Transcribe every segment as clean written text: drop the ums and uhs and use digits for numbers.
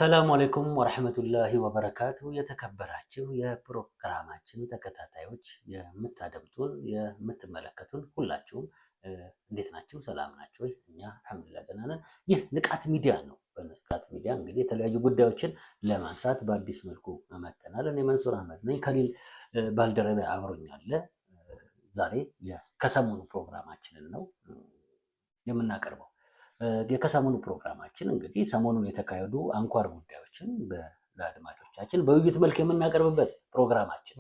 ሰላም አለይኩም ወራህመቱላሂ ወበረካቱ። የተከበራችሁ የፕሮግራማችን ተከታታዮች የምታደምጡን የምትመለከቱን ሁላችሁም እንዴት ናችሁ? ሰላም ናችሁ ወይ? እኛ አልሐምዱሊላህ ደህና ነን። ይህ ንቃት ሚዲያ ነው። በንቃት ሚዲያ እንግዲህ የተለያዩ ጉዳዮችን ለማንሳት በአዲስ መልኩ መጥተናል። እኔ መንሱር አህመድ ነኝ። ከሊል ባልደረባ አብሮኛል። ዛሬ ከሰሞኑ ፕሮግራማችንን ነው የምናቀርበው። የከሰሞኑ ፕሮግራማችን እንግዲህ ሰሞኑን የተካሄዱ አንኳር ጉዳዮችን ለአድማጮቻችን በውይይት መልክ የምናቀርብበት ፕሮግራማችን።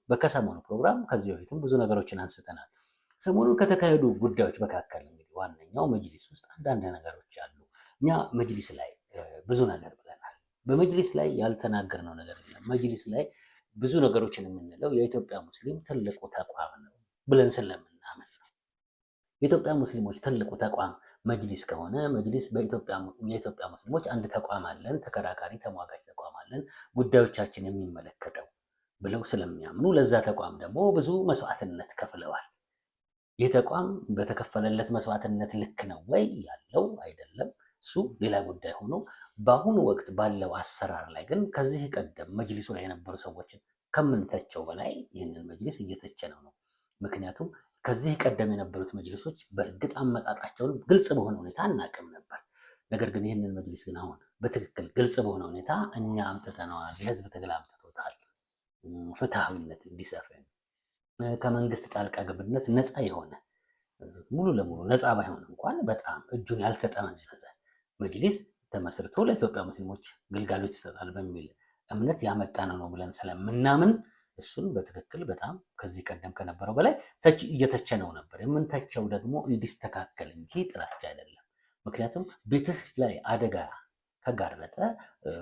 በከሰሞኑ ፕሮግራም ከዚህ በፊትም ብዙ ነገሮችን አንስተናል። ሰሞኑን ከተካሄዱ ጉዳዮች መካከል እንግዲህ ዋነኛው መጅሊስ ውስጥ አንዳንድ ነገሮች አሉ። እኛ መጅሊስ ላይ ብዙ ነገር ብለናል። በመጅሊስ ላይ ያልተናገርነው ነገር የለም። መጅሊስ ላይ ብዙ ነገሮችን የምንለው የኢትዮጵያ ሙስሊም ትልቁ ተቋም ነው ብለን ስለምናምን የኢትዮጵያ ሙስሊሞች ትልቁ ተቋም መጅሊስ ከሆነ መጅሊስ የኢትዮጵያ ሙስሊሞች አንድ ተቋም አለን፣ ተከራካሪ ተሟጋጅ ተቋም አለን፣ ጉዳዮቻችን የሚመለከተው ብለው ስለሚያምኑ ለዛ ተቋም ደግሞ ብዙ መስዋዕትነት ከፍለዋል። ይህ ተቋም በተከፈለለት መስዋዕትነት ልክ ነው ወይ ያለው አይደለም፣ እሱ ሌላ ጉዳይ ሆኖ በአሁኑ ወቅት ባለው አሰራር ላይ ግን ከዚህ ቀደም መጅሊሱ ላይ የነበሩ ሰዎችን ከምንተቸው በላይ ይህንን መጅሊስ እየተቸነው ነው። ምክንያቱም ከዚህ ቀደም የነበሩት መጅሊሶች በእርግጥ አመጣጣቸውን ግልጽ በሆነ ሁኔታ አናቅም ነበር። ነገር ግን ይህንን መጅሊስ ግን አሁን በትክክል ግልጽ በሆነ ሁኔታ እኛ አምጥተነዋል። የህዝብ ትግል አምጥቶታል። ፍትሐዊነት እንዲሰፍን ከመንግስት ጣልቃ ገብነት ነፃ የሆነ ሙሉ ለሙሉ ነፃ ባይሆን እንኳን በጣም እጁን ያልተጠመዘዘ መጅሊስ ተመስርቶ ለኢትዮጵያ ሙስሊሞች ግልጋሎት ይሰጣል በሚል እምነት ያመጣነው ነው ብለን ስለምናምን እሱን በትክክል በጣም ከዚህ ቀደም ከነበረው በላይ እየተቸነው ነበር። የምንተቸው ደግሞ እንዲስተካከል እንጂ ጥላቻ አይደለም። ምክንያቱም ቤትህ ላይ አደጋ ከጋረጠ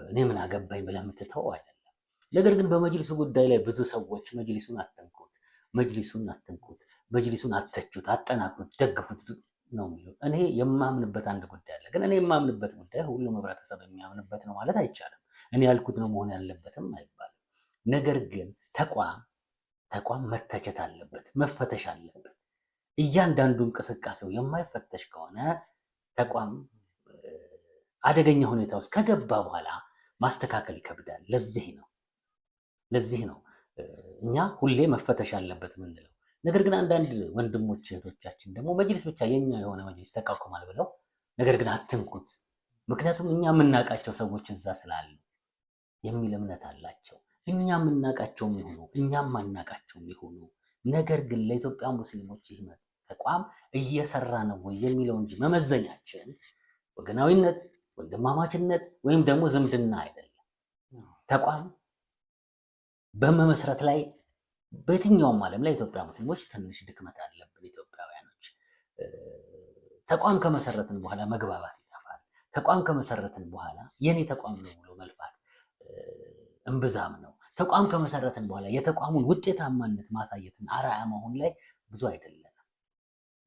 እኔ ምን አገባኝ ብለህ የምትተው አይደለም። ነገር ግን በመጅሊሱ ጉዳይ ላይ ብዙ ሰዎች መጅሊሱን አትንኩት፣ መጅሊሱን አተቹት፣ አጠናክሩት፣ ደግፉት ነው የሚለው። እኔ የማምንበት አንድ ጉዳይ አለ። ግን እኔ የማምንበት ጉዳይ ሁሉም ህብረተሰብ የሚያምንበት ነው ማለት አይቻልም። እኔ ያልኩት ነው መሆን ያለበትም አይባልም። ነገር ግን ተቋም መተቸት አለበት፣ መፈተሽ አለበት። እያንዳንዱ እንቅስቃሴው የማይፈተሽ ከሆነ ተቋም አደገኛ ሁኔታ ውስጥ ከገባ በኋላ ማስተካከል ይከብዳል። ለዚህ ነው እኛ ሁሌ መፈተሽ አለበት የምንለው። ነገር ግን አንዳንድ ወንድሞች እህቶቻችን ደግሞ መጅሊስ ብቻ የኛ የሆነ መጅሊስ ተቋቁሟል ብለው ነገር ግን አትንኩት፣ ምክንያቱም እኛ የምናውቃቸው ሰዎች እዛ ስላሉ የሚል እምነት አላቸው። እኛ የምናውቃቸውም ይሁኑ እኛም ማናውቃቸውም ይሁኑ፣ ነገር ግን ለኢትዮጵያ ሙስሊሞች ይህ ተቋም እየሰራ ነው ወይ የሚለው እንጂ መመዘኛችን ወገናዊነት፣ ወንድማማችነት ወይም ደግሞ ዝምድና አይደለም። ተቋም በመመስረት ላይ በየትኛውም ዓለም ላይ ኢትዮጵያ ሙስሊሞች ትንሽ ድክመት አለብን። ኢትዮጵያውያኖች ተቋም ከመሰረትን በኋላ መግባባት ይጠፋል። ተቋም ከመሰረትን በኋላ የኔ ተቋም ነው ብሎ መልፋት እምብዛም ነው። ተቋም ከመሰረትን በኋላ የተቋሙን ውጤታማነት ማሳየትን አርአያ መሆን ላይ ብዙ አይደለም።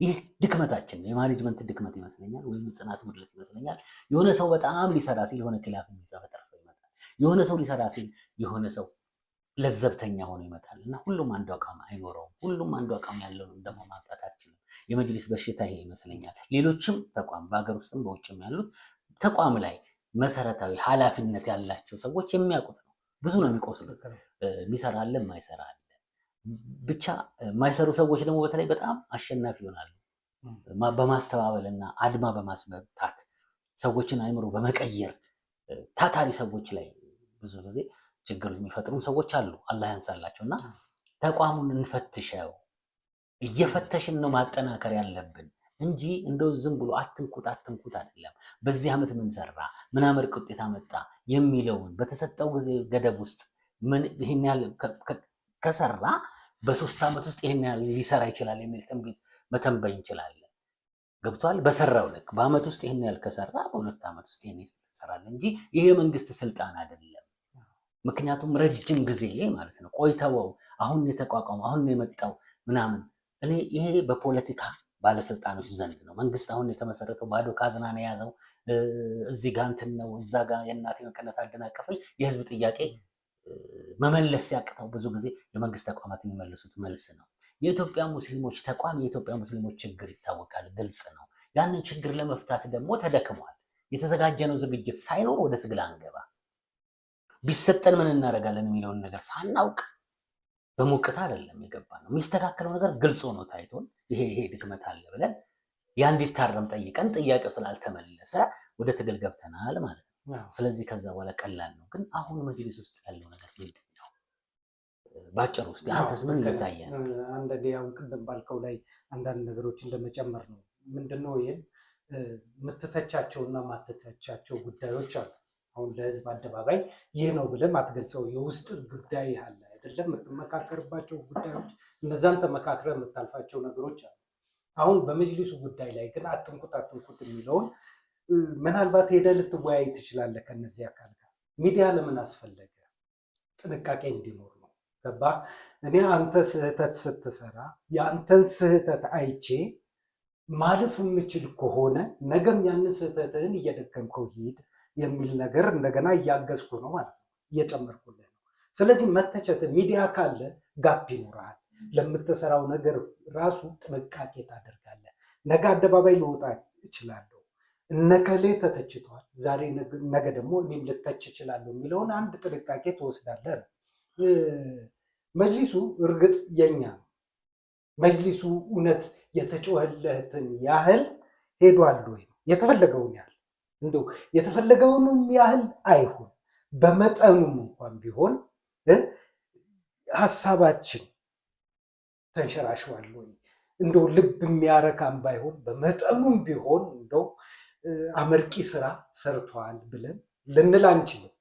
ይህ ድክመታችን ነው። የማኔጅመንት ድክመት ይመስለኛል፣ ወይም ጽናት ጉድለት ይመስለኛል። የሆነ ሰው በጣም ሊሰራ ሲል የሆነ ክላፍ የሚፈጠር ሰው ይመጣል። የሆነ ሰው ሊሰራ ሲል የሆነ ሰው ለዘብተኛ ሆኖ ይመጣል እና ሁሉም አንዱ አቋም አይኖረውም። ሁሉም አንዱ አቋም ያለው ደግሞ ማምጣት አትችልም። የመጅሊስ በሽታ ይሄ ይመስለኛል። ሌሎችም ተቋም በሀገር ውስጥም በውጭም ያሉት ተቋም ላይ መሰረታዊ ኃላፊነት ያላቸው ሰዎች የሚያውቁት ነው። ብዙ ነው የሚቆስሉት። የሚሰራ አለ፣ የማይሰራ አለ። ብቻ የማይሰሩ ሰዎች ደግሞ በተለይ በጣም አሸናፊ ይሆናሉ። በማስተባበልና አድማ በማስመታት ሰዎችን አይምሮ በመቀየር ታታሪ ሰዎች ላይ ብዙ ጊዜ ችግር የሚፈጥሩ ሰዎች አሉ። አላህ ያንሳላቸው እና ተቋሙን እንፈትሸው። እየፈተሽን ነው ማጠናከር ያለብን እንጂ እንደው ዝም ብሎ አትንኩት አይደለም። በዚህ ዓመት ምን ሰራ፣ ምን አመርቂ ውጤት አመጣ የሚለውን በተሰጠው ጊዜ ገደብ ውስጥ ይሄን ያህል ከሰራ በ3 ዓመት ውስጥ ይሄን ያህል ሊሰራ ይችላል የሚል ትንቢት መተንበይ እንችላለን። ገብቷል? በሰራው ልክ በአመት ውስጥ ይሄን ያህል ከሰራ በ2 ዓመት ውስጥ ይሄን ይሰራል እንጂ ይሄ የመንግስት ስልጣን አይደለም። ምክንያቱም ረጅም ጊዜ ማለት ነው ቆይተው አሁን የተቋቋመው አሁን የመጣው ምናምን እኔ ይሄ በፖለቲካ ባለስልጣኖች ዘንድ ነው። መንግስት አሁን የተመሰረተው ባዶ ካዝና ነው የያዘው። እዚህ ጋር እንትን ነው፣ እዛ ጋር የእናቴ መቀነት አደናቀፈኝ። የህዝብ ጥያቄ መመለስ ሲያቅተው ብዙ ጊዜ የመንግስት ተቋማት የሚመልሱት መልስ ነው። የኢትዮጵያ ሙስሊሞች ተቋም የኢትዮጵያ ሙስሊሞች ችግር ይታወቃል፣ ግልጽ ነው። ያንን ችግር ለመፍታት ደግሞ ተደክሟል። የተዘጋጀነው ዝግጅት ሳይኖር ወደ ትግል አንገባ። ቢሰጠን ምን እናደርጋለን የሚለውን ነገር ሳናውቅ በሞቅታ አይደለም የገባ ነው። የሚስተካከለው ነገር ግልጽ ሆኖ ታይቶን ይሄ ድክመት አለ ብለን ያ እንዲታረም ጠይቀን ጥያቄው ስላልተመለሰ ወደ ትግል ገብተናል ማለት ነው። ስለዚህ ከዛ በኋላ ቀላል ነው። ግን አሁን መጅሊስ ውስጥ ያለው ነገር ምንድን ነው? ባጭሩ ውስጥ አንተስ ምን እየታየ ነው? አንዳንዴ ያው ቅድም ባልከው ላይ አንዳንድ ነገሮችን ለመጨመር ነው። ምንድነው ይሄን የምትተቻቸውና ማትተቻቸው ጉዳዮች አሉ። አሁን ለህዝብ አደባባይ ይህ ነው ብለህ ማትገልጸው የውስጥ ጉዳይ አለ አይደለም? የምትመካከርባቸው ጉዳዮች፣ እነዛን ተመካክረ የምታልፋቸው ነገሮች አሉ። አሁን በመጅሊሱ ጉዳይ ላይ ግን አትንኩት የሚለውን ምናልባት ሄደህ ልትወያይ ትችላለህ ከነዚህ አካል ጋር። ሚዲያ ለምን አስፈለገ? ጥንቃቄ እንዲኖር ነው። ገባህ? እኔ አንተ ስህተት ስትሰራ የአንተን ስህተት አይቼ ማለፍ የምችል ከሆነ ነገም ያንን ስህተትህን እየደገምከው ሂድ የሚል ነገር እንደገና እያገዝኩ ነው ማለት ነው፣ እየጨመርኩልህ ነው። ስለዚህ መተቸት ሚዲያ ካለ ጋፕ ይኖርሃል። ለምትሰራው ነገር ራሱ ጥንቃቄ ታደርጋለህ። ነገ አደባባይ ልወጣ እችላለሁ፣ እነከሌ ተተችቷል፣ ዛሬ ነገ ደግሞ እኔም ልተች እችላለሁ የሚለውን አንድ ጥንቃቄ ትወስዳለህ። መጅሊሱ እርግጥ የኛ ነው። መጅሊሱ እውነት የተጮኸለትን ያህል ሄዷል ወይ? የተፈለገውን ያህል እንደው የተፈለገውንም ያህል አይሁን፣ በመጠኑም እንኳን ቢሆን ሀሳባችን ተንሸራሽሯል ወይ? እንደው ልብ የሚያረካም ባይሆን በመጠኑም ቢሆን እንደው አመርቂ ስራ ሰርተዋል ብለን ልንል አንችልም።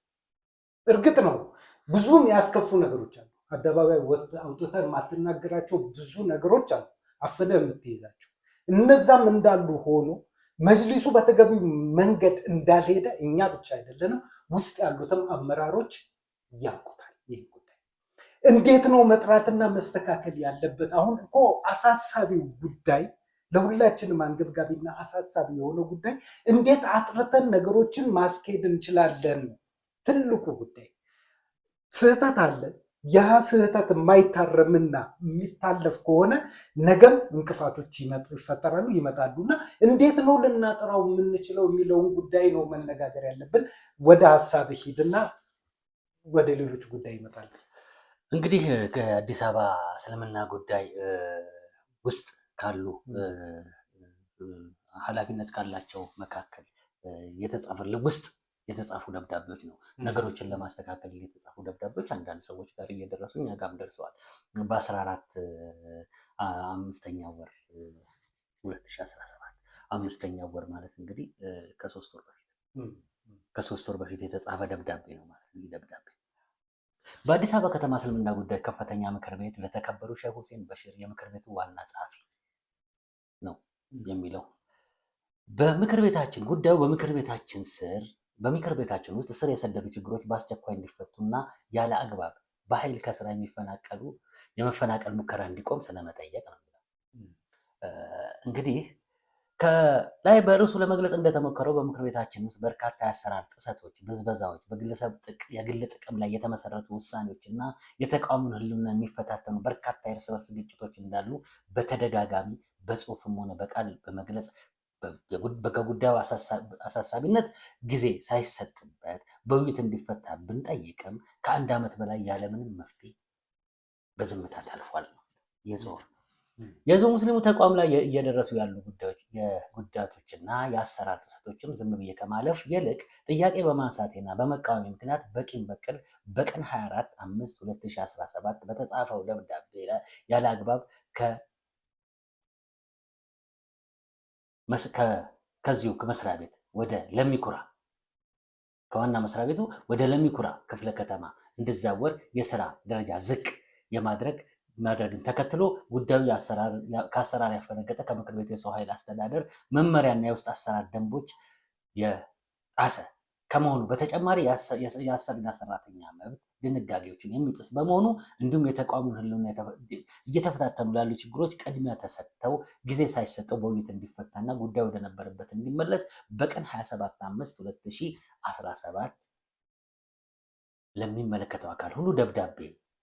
እርግጥ ነው ብዙም ያስከፉ ነገሮች አሉ። አደባባይ አውጥተን የማትናገራቸው ብዙ ነገሮች አሉ፣ አፍነህ የምትይዛቸው። እነዛም እንዳሉ ሆኖ መጅሊሱ በተገቢው መንገድ እንዳልሄደ እኛ ብቻ አይደለንም፣ ውስጥ ያሉትም አመራሮች ያውቁታል። ይህ ጉዳይ እንዴት ነው መጥራትና መስተካከል ያለበት? አሁን እኮ አሳሳቢው ጉዳይ ለሁላችንም አንገብጋቢና አሳሳቢ የሆነው ጉዳይ እንዴት አጥርተን ነገሮችን ማስኬድ እንችላለን? ትልቁ ጉዳይ ስህተት አለ። ያ ስህተት የማይታረምና የሚታለፍ ከሆነ ነገም እንቅፋቶች ይፈጠራሉ፣ ይመጣሉ እና እንዴት ነው ልናጠራው የምንችለው የሚለውን ጉዳይ ነው መነጋገር ያለብን። ወደ ሀሳብ ሂድና ወደ ሌሎች ጉዳይ ይመጣል። እንግዲህ ከአዲስ አበባ እስልምና ጉዳይ ውስጥ ካሉ ኃላፊነት ካላቸው መካከል ውስጥ የተጻፉ ደብዳቤዎች ነው። ነገሮችን ለማስተካከል የተጻፉ ደብዳቤዎች አንዳንድ ሰዎች ጋር እየደረሱ እኛ ጋርም ደርሰዋል። በ14 5ኛ ወር 2017 5ኛ ወር ማለት እንግዲህ ከሶስት ወር በፊት የተጻፈ ደብዳቤ ነው ማለት ነው። ደብዳቤ በአዲስ አበባ ከተማ እስልምና ጉዳይ ከፍተኛ ምክር ቤት ለተከበሩ ሼህ ሁሴን በሽር የምክር ቤቱ ዋና ጸሐፊ ነው የሚለው። በምክር ቤታችን ጉዳዩ በምክር ቤታችን ውስጥ ስር የሰደዱ ችግሮች በአስቸኳይ እንዲፈቱና ያለ አግባብ በኃይል ከስራ የመፈናቀል ሙከራ እንዲቆም ስለመጠየቅ ነው። እንግዲህ ከላይ በርዕሱ ለመግለጽ እንደተሞከረው በምክር ቤታችን ውስጥ በርካታ የአሰራር ጥሰቶች፣ ብዝበዛዎች፣ በግለሰብ የግል ጥቅም ላይ የተመሰረቱ ውሳኔዎች እና የተቃውሞን ህልውና የሚፈታተኑ በርካታ የእርስ በርስ ግጭቶች እንዳሉ በተደጋጋሚ በጽሁፍም ሆነ በቃል በመግለጽ ከጉዳዩ አሳሳቢነት ጊዜ ሳይሰጥበት በውይይት እንዲፈታ ብንጠይቅም ከ1 ዓመት በላይ ያለምንም መፍትሄ በዝምታ ታልፏል ነው የህዝብ ሙስሊሙ ተቋም ላይ እየደረሱ ያሉ ጉዳቶችና የአሰራር ጥሰቶችም ዝም ብዬ ከማለፍ ይልቅ ጥያቄ በማንሳቴና በመቃወሚ ምክንያት በቂም በቀል በቀን 24/5/2017 በተጻፈው ደብዳቤ ያለ አግባብ ከዚሁ ከመስሪያ ቤት ወደ ለሚኩራ ከዋና መስሪያ ቤቱ ወደ ለሚኩራ ክፍለ ከተማ እንዲዛወር የስራ ደረጃ ዝቅ ማድረግን ተከትሎ ጉዳዩ ከአሰራር ያፈነገጠ ከምክር ቤቱ የሰው ኃይል አስተዳደር መመሪያና የውስጥ አሰራር ደንቦች የጣሰ ከመሆኑ በተጨማሪ የአሰሪና ሰራተኛ መብት ድንጋጌዎችን የሚጥስ በመሆኑ እንዲሁም የተቋሙን ህልውና እየተፈታተኑ ላሉ ችግሮች ቅድሚያ ተሰጥተው ጊዜ ሳይሰጠው በውይይት እንዲፈታና ጉዳዩ ወደነበረበት እንዲመለስ በቀን 27/5/2017 ለሚመለከተው አካል ሁሉ ደብዳቤ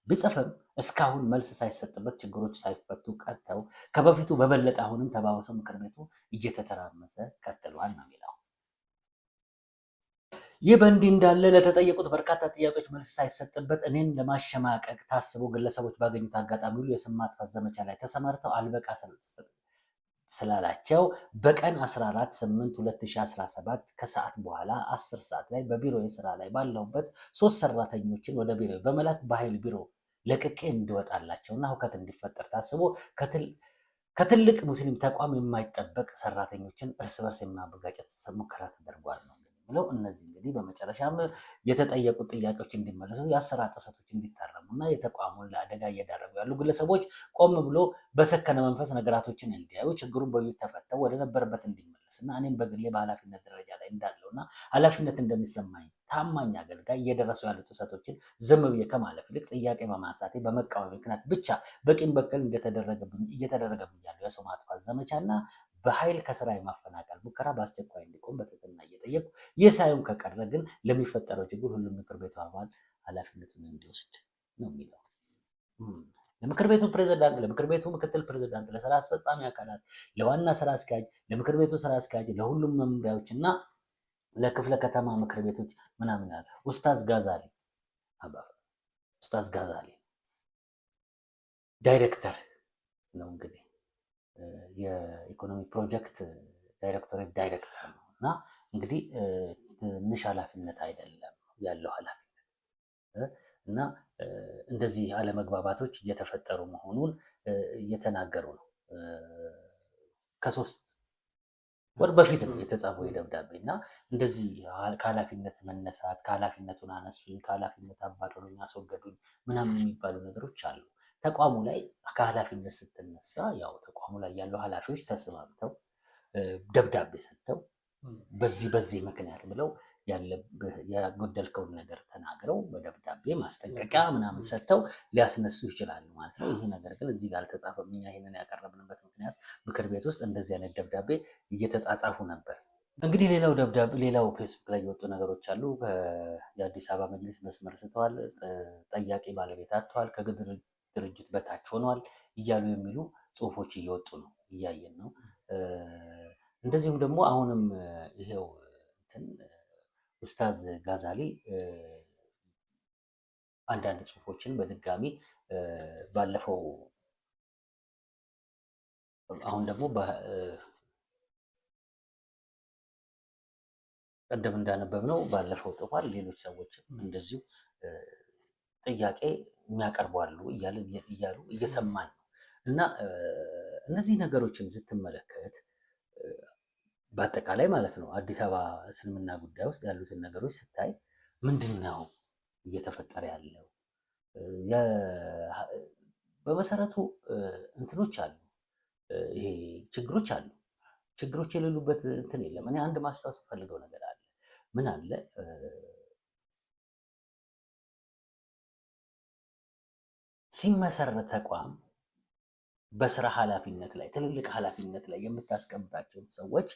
ቢጽፍም እስካሁን መልስ ሳይሰጥበት ችግሮች ሳይፈቱ ቀርተው ከበፊቱ በበለጠ አሁንም ተባብሰው ምክር ቤቱ እየተተራመሰ ቀጥሏል ነው የሚለው። ይህ በእንዲህ እንዳለ ለተጠየቁት በርካታ ጥያቄዎች መልስ ሳይሰጥበት እኔን ለማሸማቀቅ ታስቦ ግለሰቦች ባገኙት አጋጣሚ ሁሉ የስም ማጥፋት ዘመቻ ላይ ተሰማርተው አልበቃ ስላላቸው በቀን 14/8/2017 ከሰዓት በኋላ 10 ሰዓት ላይ በቢሮ ስራ ላይ ባለሁበት 3 ሰራተኞችን ወደ ቢሮ በመላክ በኃይል ቢሮ ለቅቄ እንዲወጣላቸውና ሁከት እንዲፈጠር ታስቦ ከትልቅ ሙስሊም ተቋም የማይጠበቅ ሰራተኞችን እርስ በርስ የማበጋጨት ሙከራ ተደርጓል ነው ብለው እነዚህ እንግዲህ በመጨረሻም የተጠየቁት ጥያቄዎች እንዲመለሱ የአሰራር ጥሰቶች እንዲታረሙ እና የተቋሙን ለአደጋ እየዳረጉ ያሉ ግለሰቦች ቆም ብሎ በሰከነ መንፈስ ነገራቶችን እንዲያዩ ችግሩን በውይይት ተፈተው ወደ ነበረበት እንዲመለስ እና እኔም በግሌ በኃላፊነት ደረጃ ላይ እንዳለውና ኃላፊነት እንደሚሰማኝ ታማኝ አገልጋይ እየደረሱ ያሉ ጥሰቶችን ዝም ብዬ ከማለፍ ይልቅ ጥያቄ በማንሳቴ በመቃወም ምክንያት ብቻ በቂም በቀል እየተደረገብኝ ያለው የሰው ማጥፋት ዘመቻና በኃይል ከስራ የማፈናቀል ሙከራ በአስቸኳይ እንዲቆም በትህትና እየጠየቁ ይህ ሳይሆን ከቀረ ግን ለሚፈጠረው ችግር ሁሉም ምክር ቤቱ አባል ኃላፊነቱን እንዲወስድ ነው የሚለው። ለምክር ቤቱ ፕሬዝዳንት፣ ለምክር ቤቱ ምክትል ፕሬዝዳንት፣ ለስራ አስፈጻሚ አካላት፣ ለዋና ስራ አስኪያጅ፣ ለምክር ቤቱ ስራ አስኪያጅ፣ ለሁሉም መምሪያዎች እና ለክፍለ ከተማ ምክር ቤቶች ምናምን ያለ ኡስታዝ ጋዛሊ ዳይሬክተር ነው እንግዲህ የኢኮኖሚ ፕሮጀክት ዳይሬክቶሬት ዳይሬክተር ነው እና እንግዲህ ትንሽ ኃላፊነት አይደለም ያለው ኃላፊነት እና እንደዚህ አለመግባባቶች እየተፈጠሩ መሆኑን እየተናገሩ ነው። ከ3 ወር በፊት ነው የተጻፈው የደብዳቤ እና እንደዚህ ከኃላፊነት መነሳት፣ ከኃላፊነቱን አነሱኝ፣ ከኃላፊነት አባረሩኝ፣ አስወገዱኝ ምናምን የሚባሉ ነገሮች አሉ። ተቋሙ ላይ ከኃላፊነት ስትነሳ ያው ተቋሙ ላይ ያሉ ኃላፊዎች ተስማምተው ደብዳቤ ሰጥተው በዚህ ምክንያት ብለው ያጎደልከውን ነገር ተናግረው በደብዳቤ ማስጠንቀቂያ ምናምን ሰጥተው ሊያስነሱ ይችላሉ ማለት ነው። ይህ ነገር ግን እዚህ ጋር አልተጻፈም። እኛ ይህንን ያቀረብንበት ምክንያት ምክር ቤት ውስጥ እንደዚህ አይነት ደብዳቤ እየተጻጻፉ ነበር። እንግዲህ ሌላው ፌስቡክ ላይ የወጡ ነገሮች አሉ። የአዲስ አበባ መጅሊስ መስመር ስተዋል፣ ጠያቂ ባለቤት አጥተዋል፣ ድርጅት በታች ሆኗል እያሉ የሚሉ ጽሁፎች እየወጡ ነው፣ እያየን ነው። እንደዚሁም ደግሞ አሁንም ይሄው ኡስታዝ ጋዛሊ አንዳንድ ጽሁፎችን በድጋሚ ባለፈው አሁን ደግሞ ቀደም እንዳነበብነው ባለፈው ጥፏል። ሌሎች ሰዎችም እንደዚሁ ጥያቄ የሚያቀርቡ አሉ እያሉ እየሰማን ነው። እና እነዚህ ነገሮችን ስትመለከት በአጠቃላይ ማለት ነው አዲስ አበባ እስልምና ጉዳይ ውስጥ ያሉትን ነገሮች ስታይ ምንድን ነው እየተፈጠረ ያለው? በመሰረቱ እንትኖች አሉ፣ ይሄ ችግሮች አሉ። ችግሮች የሌሉበት እንትን የለም። እኔ አንድ ማስታወስ ፈልገው ነገር አለ። ምን አለ ሲመሰረት ተቋም በስራ ኃላፊነት ላይ ትልልቅ ኃላፊነት ላይ የምታስቀምጣቸውን ሰዎች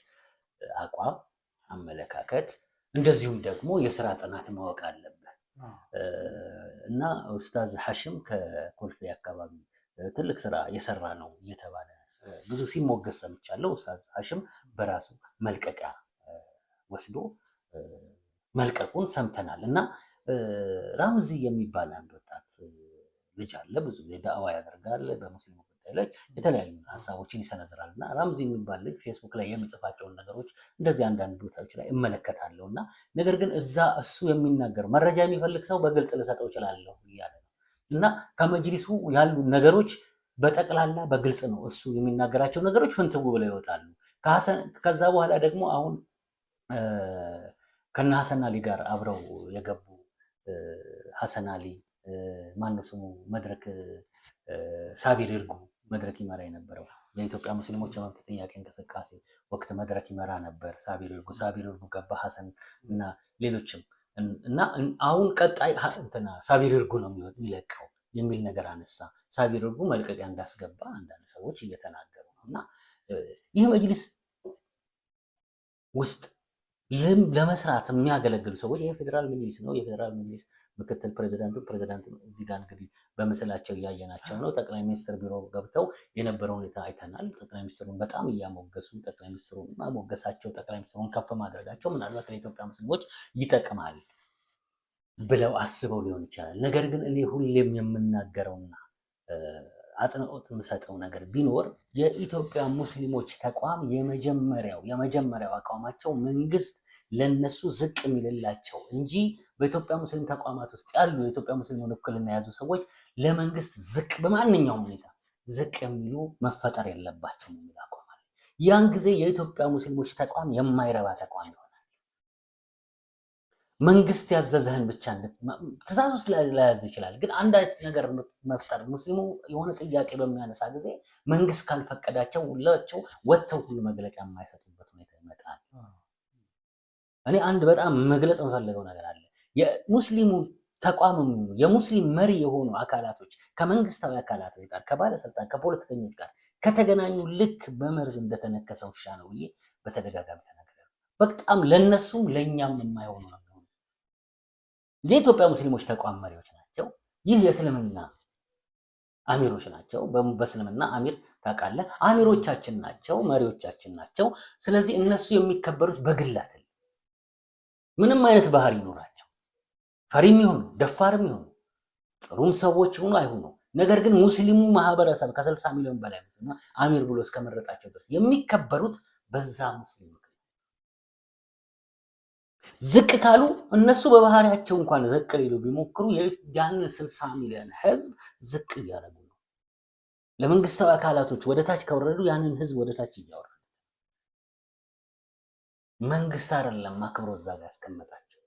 አቋም፣ አመለካከት እንደዚሁም ደግሞ የስራ ጽናት ማወቅ አለብህ እና ኡስታዝ ሐሽም ከኮልፌ አካባቢ ትልቅ ስራ የሰራ ነው እየተባለ ብዙ ሲሞገስ ሰምቻለሁ። ኡስታዝ ሐሽም በራሱ መልቀቂያ ወስዶ መልቀቁን ሰምተናል እና ራምዚ የሚባል አንድ ወጣት ልጅ አለ። ብዙ ጊዜ ዳዕዋ ያደርጋል በሙስሊሙ ጉዳይ ላይ የተለያዩ ሀሳቦችን ይሰነዝራል እና ራምዚ የሚባል ልጅ ፌስቡክ ላይ የሚጽፋቸውን ነገሮች እንደዚህ አንዳንድ ቦታዎች ላይ እመለከታለሁ እና ነገር ግን እዛ እሱ የሚናገር መረጃ የሚፈልግ ሰው በግልጽ ልሰጠው እችላለሁ እያለ ነው እና ከመጅሊሱ ያሉ ነገሮች በጠቅላላ በግልጽ ነው እሱ የሚናገራቸው ነገሮች ፍንትው ብለው ይወጣሉ። ከዛ በኋላ ደግሞ አሁን ከነ ሐሰን አሊ ጋር አብረው የገቡ ሐሰን አሊ ማነው ስሙ መድረክ ሳቢር ይርጉ መድረክ ይመራ የነበረው የኢትዮጵያ ሙስሊሞች የመብት ጥያቄ እንቅስቃሴ ወቅት መድረክ ይመራ ነበር። ሳቢር ይርጉ ገባ፣ ሐሰን እና ሌሎችም እና አሁን ቀጣይ ሳቢር ይርጉ ነው የሚለቀው የሚል ነገር አነሳ። ሳቢር ይርጉ መልቀቂያ እንዳስገባ አንዳንድ ሰዎች እየተናገሩ ነው እና ይህ መጅሊስ ውስጥ ለመስራት የሚያገለግሉ ሰዎች የፌዴራል ሚሊስ ነው። የፌዴራል ሚሊስ ምክትል ፕሬዚዳንት እዚህ ጋር እንግዲህ በምስላቸው እያየናቸው ነው። ጠቅላይ ሚኒስትር ቢሮ ገብተው የነበረው ሁኔታ አይተናል። ጠቅላይ ሚኒስትሩን በጣም እያሞገሱ ጠቅላይ ሚኒስትሩን ማሞገሳቸው፣ ጠቅላይ ሚኒስትሩን ከፍ ማድረጋቸው ምናልባት ለኢትዮጵያ ሙስሊሞች ይጠቅማል ብለው አስበው ሊሆን ይችላል። ነገር ግን እኔ ሁሌም የምናገረውና አጽንኦት የምሰጠው ነገር ቢኖር የኢትዮጵያ ሙስሊሞች ተቋም የመጀመሪያው አቋማቸው መንግስት ለነሱ ዝቅ የሚልላቸው እንጂ በኢትዮጵያ ሙስሊም ተቋማት ውስጥ ያሉ የኢትዮጵያ ሙስሊሙን ውክልና የያዙ ሰዎች ለመንግስት ዝቅ በማንኛውም ሁኔታ ዝቅ የሚሉ መፈጠር የለባቸው የሚል አቋም አለ። ያን ጊዜ የኢትዮጵያ ሙስሊሞች ተቋም የማይረባ ተቋም ይሆናል። መንግስት ያዘዘህን ብቻ ትእዛዝ ውስጥ ላያዝ ይችላል። ግን አንድ አይነት ነገር መፍጠር ሙስሊሙ የሆነ ጥያቄ በሚያነሳ ጊዜ መንግስት ካልፈቀዳቸው ሁላቸው ወጥተው ሁሉ መግለጫ የማይሰጡበት ሁኔታ ይመጣል። እኔ አንድ በጣም መግለጽ የምፈልገው ነገር አለ። የሙስሊሙ ተቋም የሙስሊም መሪ የሆኑ አካላቶች ከመንግስታዊ አካላቶች ጋር ከባለስልጣን ከፖለቲከኞች ጋር ከተገናኙ ልክ በመርዝ እንደተነከሰ ውሻ ነው ብዬ በተደጋጋሚ ተናግሬያለሁ። በጣም ለነሱም ለኛም የማይሆኑ ነው። የኢትዮጵያ ሙስሊሞች ተቋም መሪዎች ናቸው። ይህ የእስልምና አሚሮች ናቸው። በእስልምና አሚር ታውቃለህ፣ አሚሮቻችን ናቸው፣ መሪዎቻችን ናቸው። ስለዚህ እነሱ የሚከበሩት በግል አይደለም። ምንም አይነት ባህሪ ይኖራቸው፣ ፈሪም ይሁኑ ደፋርም ይሁኑ ጥሩም ሰዎች ይሁኑ አይሁኑ፣ ነገር ግን ሙስሊሙ ማህበረሰብ ከ60 ሚሊዮን በላይ ሙስሊም አሚር ብሎ እስከመረጣቸው ድረስ የሚከበሩት በዛ ሙስሊም ዝቅ ካሉ እነሱ በባህሪያቸው እንኳን ዝቅ ሊሉ ቢሞክሩ ያንን 60 ሚሊዮን ህዝብ ዝቅ እያደረጉ ነው። ለመንግስታዊ አካላቶች ወደታች ከወረዱ ያንን ህዝብ ወደታች እያወረዱ መንግስት አይደለም አክብሮ እዛ ጋር ያስቀመጣቸው።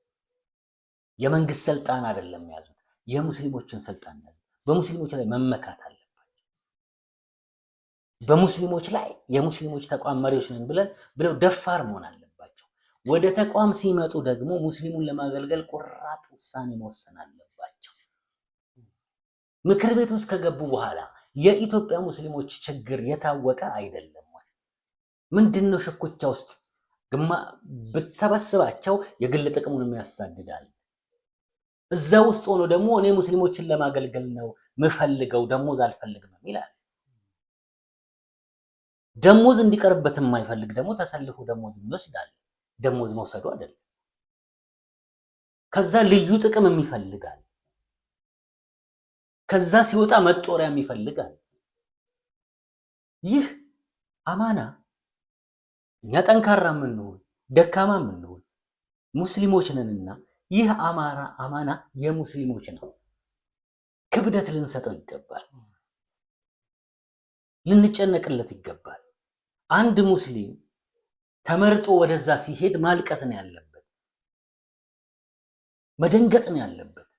የመንግስት ስልጣን አይደለም ያዙት፣ የሙስሊሞችን ስልጣን ያዙ። በሙስሊሞች ላይ መመካት አለባቸው። በሙስሊሞች ላይ የሙስሊሞች ተቋም መሪዎች ነን ብለው ደፋር መሆን አለ። ወደ ተቋም ሲመጡ ደግሞ ሙስሊሙን ለማገልገል ቆራጥ ውሳኔ መወሰን አለባቸው። ምክር ቤት ውስጥ ከገቡ በኋላ የኢትዮጵያ ሙስሊሞች ችግር የታወቀ አይደለም ወይ? ምንድነው ሽኩቻ ውስጥ ብትሰበስባቸው የግል ጥቅሙን የሚያሳድዳል። እዛ ውስጥ ሆኖ ደግሞ እኔ ሙስሊሞችን ለማገልገል ነው ምፈልገው ደሞዝ አልፈልግም ይላል። ደሞዝ እንዲቀርበት የማይፈልግ ደግሞ ተሰልፎ ደሞዝ ይወስዳል። ደሞዝ መውሰዱ አይደለም። ከዛ ልዩ ጥቅም የሚፈልጋል። ከዛ ሲወጣ መጦሪያ የሚፈልጋል። ይህ አማና እኛ ጠንካራ የምንሆን ደካማ የምንሆን ሙስሊሞች ነንና ይህ አማና የሙስሊሞች ነው። ክብደት ልንሰጠው ይገባል። ልንጨነቅለት ይገባል። አንድ ሙስሊም ተመርጦ ወደዛ ሲሄድ ማልቀስ ነው ያለበት፣ መደንገጥ ነው ያለበት።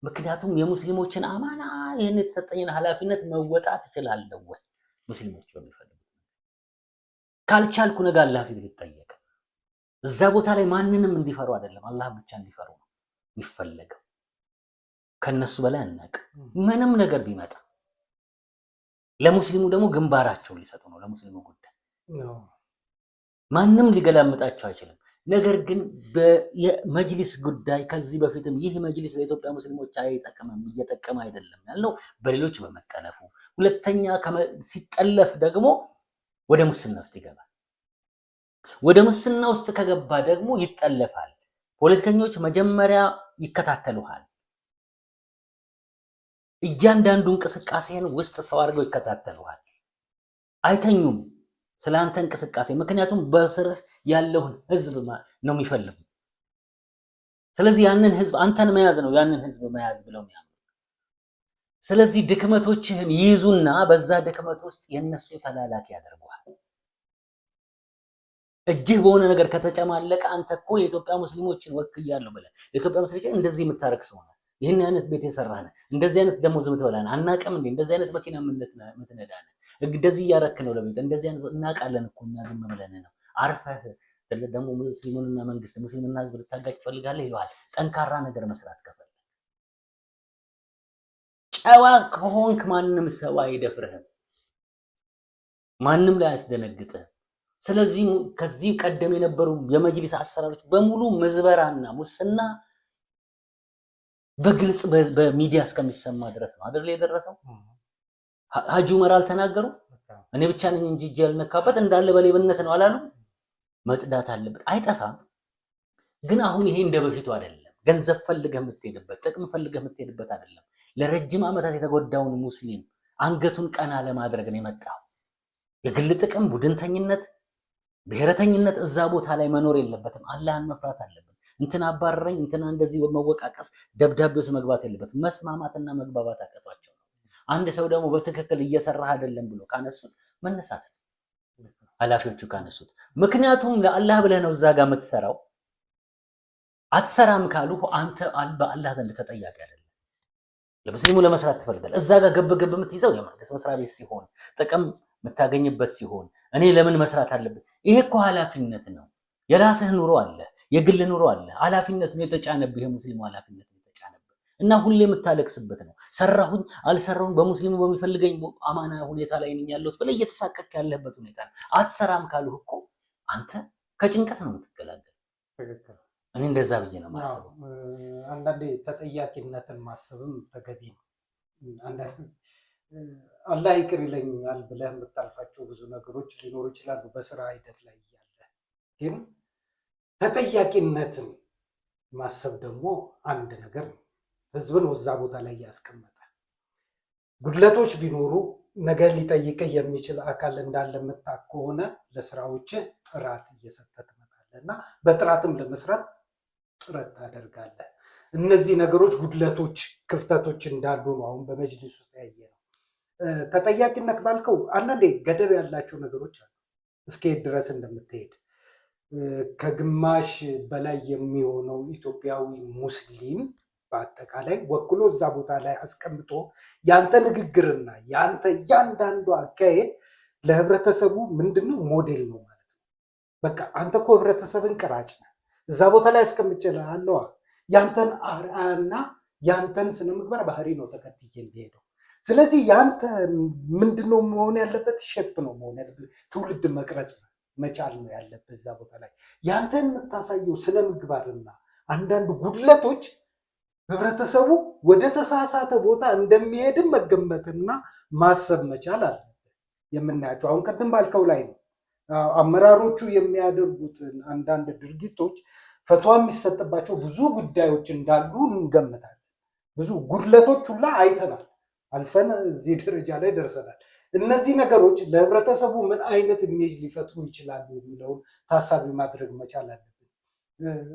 ምክንያቱም የሙስሊሞችን አማና ይህን የተሰጠኝን ኃላፊነት መወጣት እችላለሁ ወይ? ሙስሊሞች በሚፈልጉት ካልቻልኩ ነገ አላህ ፊት ልጠየቅ። እዛ ቦታ ላይ ማንንም እንዲፈሩ አይደለም፣ አላህ ብቻ እንዲፈሩ ነው የሚፈለገው። ከነሱ በላይ አናውቅም። ምንም ነገር ቢመጣ ለሙስሊሙ ደግሞ ግንባራቸውን ሊሰጡ ነው። ለሙስሊሙ ጉዳይ ማንም ሊገላምጣቸው አይችልም። ነገር ግን የመጅሊስ ጉዳይ ከዚህ በፊትም ይህ መጅሊስ ለኢትዮጵያ ሙስሊሞች አይጠቅምም፣ እየጠቀመ አይደለም ያልነው በሌሎች በመጠለፉ፣ ሁለተኛ ሲጠለፍ ደግሞ ወደ ሙስና ውስጥ ይገባል። ወደ ሙስና ውስጥ ከገባ ደግሞ ይጠለፋል። ፖለቲከኞች መጀመሪያ ይከታተሉሃል። እያንዳንዱ እንቅስቃሴን ውስጥ ሰው አድርገው ይከታተሉሃል። አይተኙም ስለ አንተ እንቅስቃሴ፣ ምክንያቱም በስርህ ያለውን ህዝብ ነው የሚፈልጉት። ስለዚህ ያንን ህዝብ አንተን መያዝ ነው ያንን ህዝብ መያዝ ብለው የሚያምኑ። ስለዚህ ድክመቶችህን ይይዙና በዛ ድክመት ውስጥ የነሱ ተላላኪ ያደርጉሃል። እጅህ በሆነ ነገር ከተጨማለቀ አንተ እኮ የኢትዮጵያ ሙስሊሞችን ወክያለሁ ብለህ የኢትዮጵያ ሙስሊሞች እንደዚህ የምታረግ ሰው ነህ፣ ይህን አይነት ቤት የሰራህ ነህ፣ እንደዚህ አይነት ደሞዝ የምትበላ ነህ፣ አናውቅም እንዴ እንደዚህ አይነት መኪና የምትነዳ ነህ፣ እንደዚህ እያረክ ነው ለቤት እንደዚህ አይነት እናውቃለን እኮ እኛ ዝም ብለን ነው። አርፈህ ደግሞ ሙስሊሙንና መንግስት ሙስሊምና ህዝብ ልታጋጭ ትፈልጋለህ ይለዋል። ጠንካራ ነገር መስራት ከፈለግ ጨዋ ከሆንክ ማንም ሰው አይደፍርህም፣ ማንም ላይ አያስደነግጥህም። ስለዚህ ከዚህ ቀደም የነበሩ የመጅሊስ አሰራሮች በሙሉ ምዝበራና ሙስና በግልጽ በሚዲያ እስከሚሰማ ድረስ ነው አይደል የደረሰው። ሀጂ ዑመር አልተናገሩ እኔ ብቻ ነኝ እንጂ እጅ ያልነካበት እንዳለ በሌብነት ነው አላሉ። መጽዳት አለበት። አይጠፋም፣ ግን አሁን ይሄ እንደ በፊቱ አይደለም። ገንዘብ ፈልገህ የምትሄድበት፣ ጥቅም ፈልገህ የምትሄድበት አይደለም። ለረጅም ዓመታት የተጎዳውን ሙስሊም አንገቱን ቀና ለማድረግ ነው የመጣው። የግል ጥቅም፣ ቡድንተኝነት፣ ብሔረተኝነት እዛ ቦታ ላይ መኖር የለበትም። አላህን መፍራት አለበት። እንትና አባረረኝ፣ እንትና እንደዚህ በመወቃቀስ ደብዳቤ ውስጥ መግባት የለበትም። መስማማትና መግባባት አቀቷቸው ነው። አንድ ሰው ደግሞ በትክክል እየሰራህ አይደለም ብሎ ካነሱት መነሳት ነው ኃላፊዎቹ ካነሱት። ምክንያቱም ለአላህ ብለህ ነው እዛ ጋር የምትሰራው። አትሰራም ካሉ አንተ በአላህ ዘንድ ተጠያቂ አይደለም። ለሙስሊሙ ለመስራት ትፈልጋለህ። እዛ ጋር ገብ የምትይዘው የመንግስት መስሪያ ቤት ሲሆን፣ ጥቅም የምታገኝበት ሲሆን እኔ ለምን መስራት አለብን? ይሄ እኮ ኃላፊነት ነው። የራስህ ኑሮ አለ፣ የግል ኑሮ አለ። ኃላፊነቱን የተጫነብህ የሙስሊሙ ኃላፊነት የተጫነብህ እና ሁሌ የምታለቅስበት ነው። ሰራሁኝ አልሰራሁኝ በሙስሊሙ በሚፈልገኝ አማና ሁኔታ ላይ ነኝ ያለሁት ብለህ እየተሳቀቅ ያለበት ሁኔታ ነው። አትሰራም ካሉህ እኮ አንተ ከጭንቀት ነው የምትገላገል። እኔ እንደዛ ብዬ ነው ማስበው። አንዳንዴ ተጠያቂነትን ማሰብም ተገቢ ነው። አንዳንዴ አላህ ይቅር ይለኛል ብለህ የምታልፋቸው ብዙ ነገሮች ሊኖሩ ይችላሉ በስራ ሂደት ላይ እያለ፣ ግን ተጠያቂነትን ማሰብ ደግሞ አንድ ነገር ነው። ህዝብን ወዛ ቦታ ላይ ያስቀመጠ ጉድለቶች ቢኖሩ ነገር ሊጠይቅህ የሚችል አካል እንዳለ የምታውቅ ከሆነ ለስራዎች ጥራት እየሰጠህ ትመጣለህ እና በጥራትም ለመስራት ጥረት ታደርጋለህ። እነዚህ ነገሮች ጉድለቶች፣ ክፍተቶች እንዳሉ ነው አሁን በመጅሊስ ውስጥ ያየ ነው። ተጠያቂነት ባልከው አንዳንዴ ገደብ ያላቸው ነገሮች አሉ። እስከየት ድረስ እንደምትሄድ ከግማሽ በላይ የሚሆነው ኢትዮጵያዊ ሙስሊም በአጠቃላይ ወክሎ እዛ ቦታ ላይ አስቀምጦ ያንተ ንግግርና ያንተ እያንዳንዱ አካሄድ ለህብረተሰቡ ምንድነው ሞዴል ነው ማለት ነው። በቃ አንተ እኮ ህብረተሰብን ቅራጭ ነህ። እዛ ቦታ ላይ አስቀምጬልሃለሁ። ያንተን አርአያና ያንተን ስነ ምግባር ባህሪ ነው ተከትዬ የሚሄደው። ስለዚህ ያንተ ምንድነው መሆን ያለበት? ሼፕ ነው መሆን ያለበት። ትውልድ መቅረጽ መቻል ነው ያለበት። እዛ ቦታ ላይ ያንተን የምታሳየው ስነ ምግባርና አንዳንድ ጉድለቶች ህብረተሰቡ ወደ ተሳሳተ ቦታ እንደሚሄድም መገመትና ማሰብ መቻል አለበት። የምናያቸው አሁን ቅድም ባልከው ላይ ነው። አመራሮቹ የሚያደርጉትን አንዳንድ ድርጊቶች ፈትዋ የሚሰጥባቸው ብዙ ጉዳዮች እንዳሉ እንገምታለን። ብዙ ጉድለቶች ሁላ አይተናል። አልፈን እዚህ ደረጃ ላይ ደርሰናል። እነዚህ ነገሮች ለህብረተሰቡ ምን አይነት ኢሜጅ ሊፈጥሩ ይችላሉ የሚለውን ታሳቢ ማድረግ መቻል አለብን።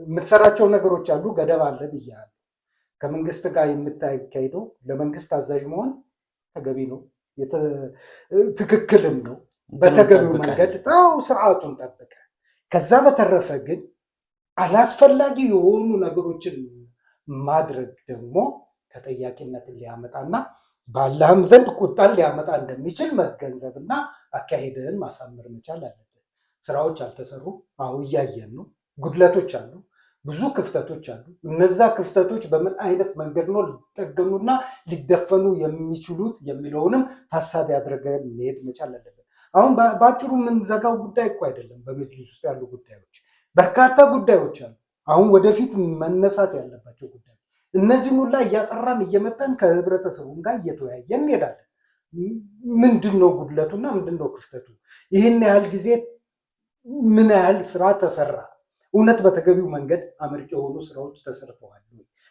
የምትሰራቸው ነገሮች አሉ፣ ገደብ አለ ብያለሁ። ከመንግስት ጋር የምታካሄደው ለመንግስት አዛዥ መሆን ተገቢ ነው፣ ትክክልም ነው። በተገቢው መንገድ ስርዓቱን ጠብቀ። ከዛ በተረፈ ግን አላስፈላጊ የሆኑ ነገሮችን ማድረግ ደግሞ ተጠያቂነትን ሊያመጣና በአላህም ዘንድ ቁጣን ሊያመጣ እንደሚችል መገንዘብና አካሄድህን ማሳመር መቻል አለበት። ስራዎች አልተሰሩ፣ አሁን እያየን ነው። ጉድለቶች አሉ፣ ብዙ ክፍተቶች አሉ። እነዛ ክፍተቶች በምን አይነት መንገድ ነው ሊጠገኑና ሊደፈኑ የሚችሉት የሚለውንም ታሳቢ አድርገን መሄድ መቻል አለበት። አሁን በአጭሩ የምንዘጋው ጉዳይ እኮ አይደለም። በመጅሊስ ውስጥ ያሉ ጉዳዮች በርካታ ጉዳዮች አሉ፣ አሁን ወደፊት መነሳት ያለባቸው ጉዳዮች። እነዚህን ሁላ እያጠራን እየመጣን ከህብረተሰቡም ጋር እየተወያየን እንሄዳለን። ምንድን ነው ጉድለቱና ምንድን ነው ክፍተቱ? ይህን ያህል ጊዜ ምን ያህል ስራ ተሰራ? እውነት በተገቢው መንገድ አመርቂ የሆኑ ስራዎች ተሰርተዋል?